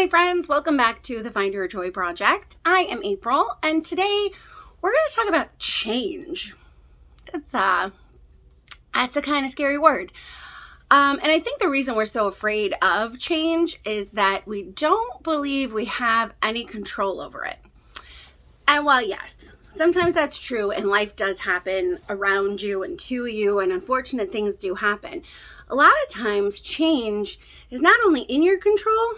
my friends, welcome back to the Find Your Joy Project. I am April, and today we're going to talk about change. That's a kind of scary word. And I think the reason we're so afraid of change is that we don't believe we have any control over it. And while yes, sometimes that's true and life does happen around you and to you and unfortunate things do happen, a lot of times change is not only in your control,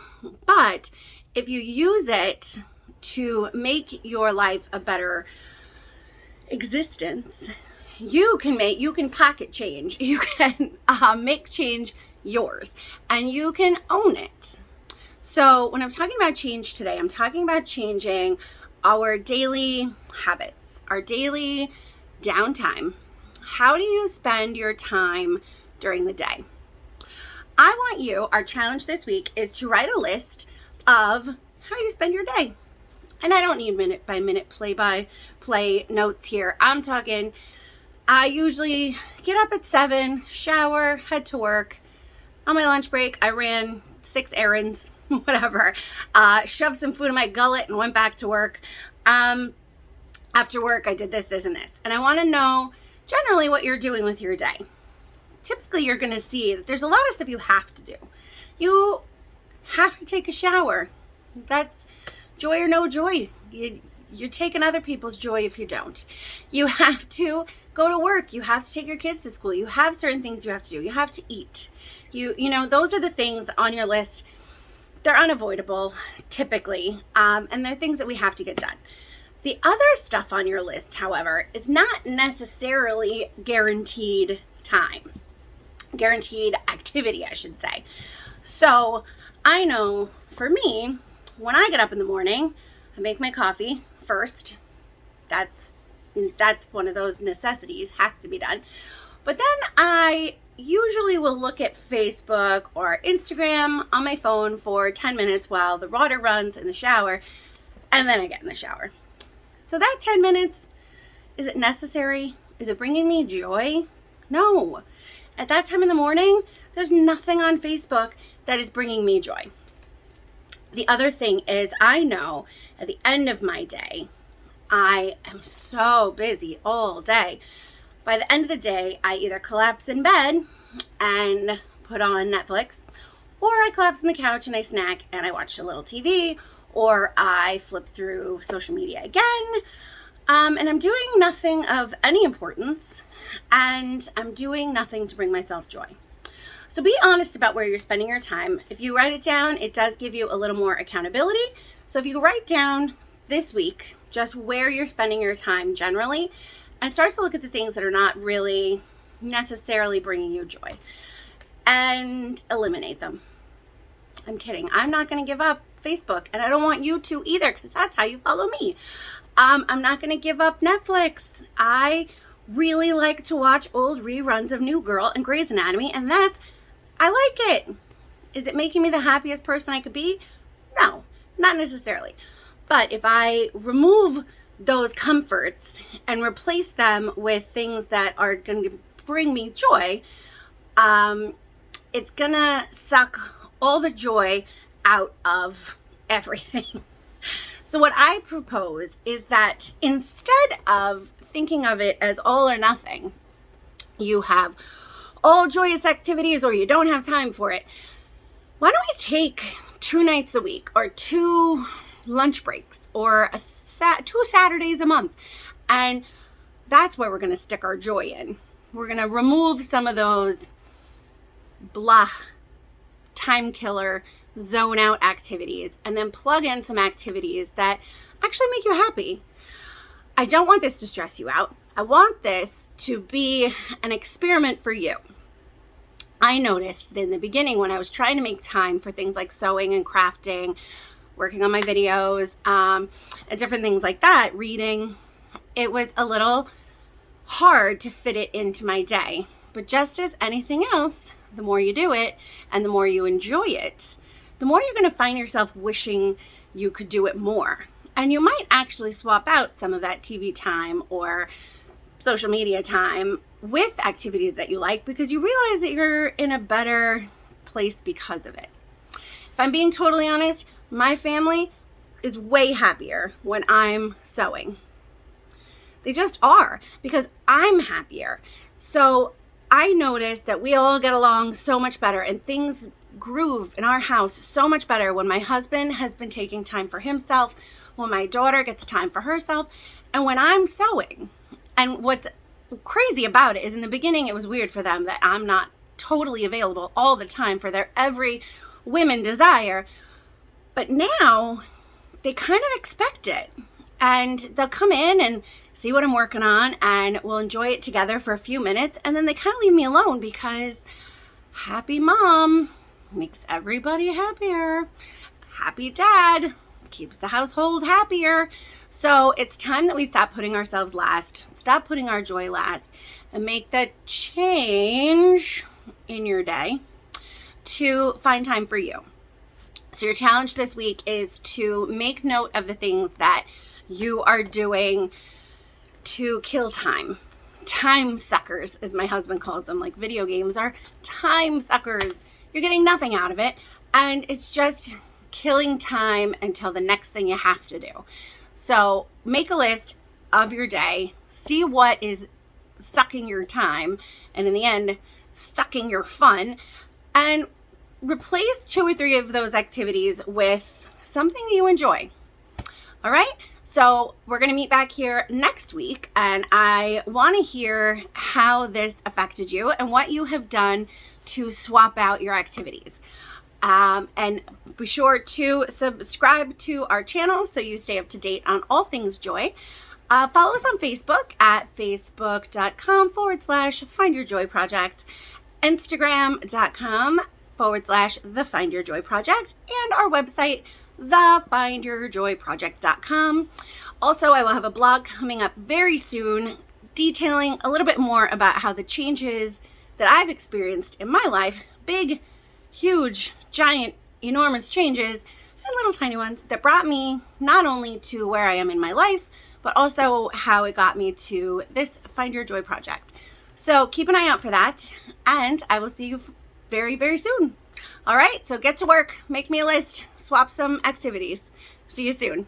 but if you use it to make your life a better existence, you can pocket change. You can make change yours and you can own it. So when I'm talking about change today, I'm talking about changing our daily habits, our daily downtime. How do you spend your time during the day? I want you, our challenge this week is to write a list of how you spend your day. And I don't need minute by minute, play by play notes here. I'm talking, I usually get up at 7, shower, head to work. On my lunch break, I ran 6 errands, whatever. Shoved some food in my gullet and went back to work. After work, I did this, and this. And I want to know generally what you're doing with your day. Typically, you're going to see that there's a lot of stuff you have to do. You have to take a shower. That's joy or no joy. You're taking other people's joy if you don't. You have to go to work. You have to take your kids to school. You have certain things you have to do. You have to eat. You know, those are the things on your list. They're unavoidable, typically, and they're things that we have to get done. The other stuff on your list, however, is not necessarily guaranteed time. Guaranteed activity, I should say. So I know for me, when I get up in the morning, I make my coffee first. That's one of those necessities, has to be done. But then I usually will look at Facebook or Instagram on my phone for 10 minutes while the water runs in the shower, and then I get in the shower. So that 10 minutes, is it necessary? Is it bringing me joy? No. At that time in the morning, there's nothing on Facebook that is bringing me joy. The other thing is, I know at the end of my day, I am so busy all day. By the end of the day, I either collapse in bed and put on Netflix, or I collapse on the couch and I snack and I watch a little TV, or I flip through social media again. And I'm doing nothing of any importance, and I'm doing nothing to bring myself joy. So be honest about where you're spending your time. If you write it down, it does give you a little more accountability. So if you write down this week just where you're spending your time generally, and start to look at the things that are not really necessarily bringing you joy, and eliminate them. I'm kidding. I'm not going to give up Facebook, and I don't want you to either, because that's how you follow me. I'm not going to give up Netflix. I really like to watch old reruns of New Girl and Grey's Anatomy, and I like it. Is it making me the happiest person I could be? No, not necessarily. But if I remove those comforts and replace them with things that are going to bring me joy, it's going to suck all the joy out of everything. So what I propose is that instead of thinking of it as all or nothing, you have all joyous activities or you don't have time for it, why don't we take 2 nights a week or 2 lunch breaks or 2 Saturdays a month, and that's where we're going to stick our joy in. We're going to remove some of those blah, time killer, zone out activities, and then plug in some activities that actually make you happy. I don't want this to stress you out. I want this to be an experiment for you. I noticed in the beginning when I was trying to make time for things like sewing and crafting, working on my videos, and different things like that, reading, it was a little hard to fit it into my day. But just as anything else, the more you do it and the more you enjoy it, the more you're going to find yourself wishing you could do it more. And you might actually swap out some of that TV time or social media time with activities that you like because you realize that you're in a better place because of it. If I'm being totally honest, My family is way happier when I'm sewing. They just are, because I'm happier. So I noticed that we all get along so much better and things groove in our house so much better when my husband has been taking time for himself, when my daughter gets time for herself, and when I'm sewing. And what's crazy about it is in the beginning, it was weird for them that I'm not totally available all the time for their every women desire. But now they kind of expect it, and they'll come in and see what I'm working on, and we'll enjoy it together for a few minutes, and then they kind of leave me alone, because happy mom makes everybody happier. Happy dad keeps the household happier. So it's time that we stop putting ourselves last, stop putting our joy last, and make that change in your day to find time for you. So your challenge this week is to make note of the things that you are doing to kill time. Time suckers, as my husband calls them. Like, video games are time suckers. You're getting nothing out of it, and it's just killing time until the next thing you have to do. So make a list of your day, see what is sucking your time, and in the end, sucking your fun, and replace 2 or 3 of those activities with something that you enjoy. All right? So we're going to meet back here next week, and I want to hear how this affected you and what you have done to swap out your activities. And be sure to subscribe to our channel so you stay up to date on all things joy. Follow us on Facebook at facebook.com/Find Your Joy Project, Instagram.com/The Find Your Joy Project, and our website, thefindyourjoyproject.com. Also, I will have a blog coming up very soon detailing a little bit more about how the changes that I've experienced in my life, big, huge, giant, enormous changes, and little tiny ones that brought me not only to where I am in my life, but also how it got me to this Find Your Joy project. So keep an eye out for that, and I will see you very, very soon. All right, so get to work, make me a list, swap some activities. See you soon.